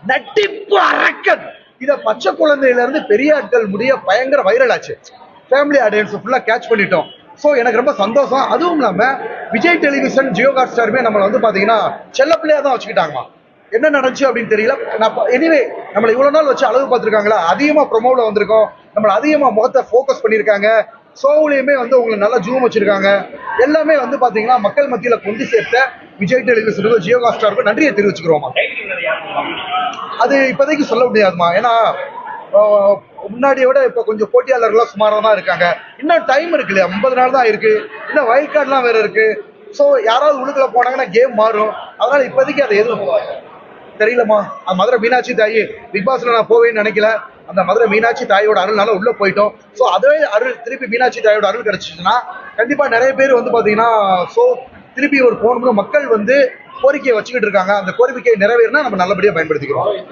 நட்டிப்பு அரக்கன். இதை பச்சை குழந்தையில இருந்து பெரிய ஆட்கள் முடிய பயங்கர வைரல் ஆச்சு. ஃபேமிலி ஆடியன்ஸ் ஃபுல்லா கேட்ச் பண்ணிட்டோம். ஸோ எனக்கு ரொம்ப சந்தோஷம். அதுவும் இல்லாம விஜய் டெலிவிஷன், ஜியோ ஹாட் ஸ்டாருமே நம்மளை வந்து பாத்தீங்கன்னா செல்ல பிள்ளையா தான் வச்சுக்கிட்டாங்கம்மா. என்ன நடந்துச்சு அப்படின்னு தெரியல. எனிவே நம்மளை இவ்வளவு நாள் வச்சு அளவு பார்த்துருக்காங்களா, அதிகமா ப்ரொமோல வந்திருக்கோம், நம்மளை அதிகமா முகத்தை ஃபோக்கஸ் பண்ணியிருக்காங்க. ஷோவுலையுமே வந்து உங்களுக்கு நல்லா ஜூம் வச்சிருக்காங்க. எல்லாமே வந்து பாத்தீங்கன்னா மக்கள் மத்தியில கொண்டு சேர்த்த விஜய் டெலிவிஷனுக்கும் ஜியோ ஹாட் ஸ்டாருக்கும் நன்றியை தெரிவிச்சுக்கிறோமா. அது இப்போதைக்கு சொல்ல முடியாதுமா. ஏன்னா முன்னாடியை விட இப்போ கொஞ்சம் போட்டியாளர்கள்லாம் சுமாராக தான் இருக்காங்க. இன்னும் டைம் இருக்கு இல்லையா, 50 நாள் தான் இருக்கு. இன்னும் வைல்ட் கார்டுலாம் வேற இருக்கு. ஸோ யாராவது உள்ளுக்குள்ள போனாங்கன்னா கேம் மாறும். அதனால இப்போதைக்கு அதை எதுவும் தெரியலமா. மதுரை மீனாட்சி தாயி பிக் பாஸ்ல நான் போவேன்னு நினைக்கல. அந்த மதுரை மீனாட்சி தாயோட அருள்னால உள்ள போயிட்டோம். ஸோ அதே அருள் திருப்பி மீனாட்சி தாயோட அருள் கிடைச்சிச்சுன்னா கண்டிப்பா நிறைய பேர் வந்து பாத்தீங்கன்னா ஸோ திருப்பி ஒரு போகணும்னு மக்கள் வந்து கோரிக்கையை வச்சுக்கிட்டு இருக்காங்க. அந்த கோரிக்கையை நிறைவேறினா நம்ம நல்லபடியா பயன்படுத்திக்கிறோம்.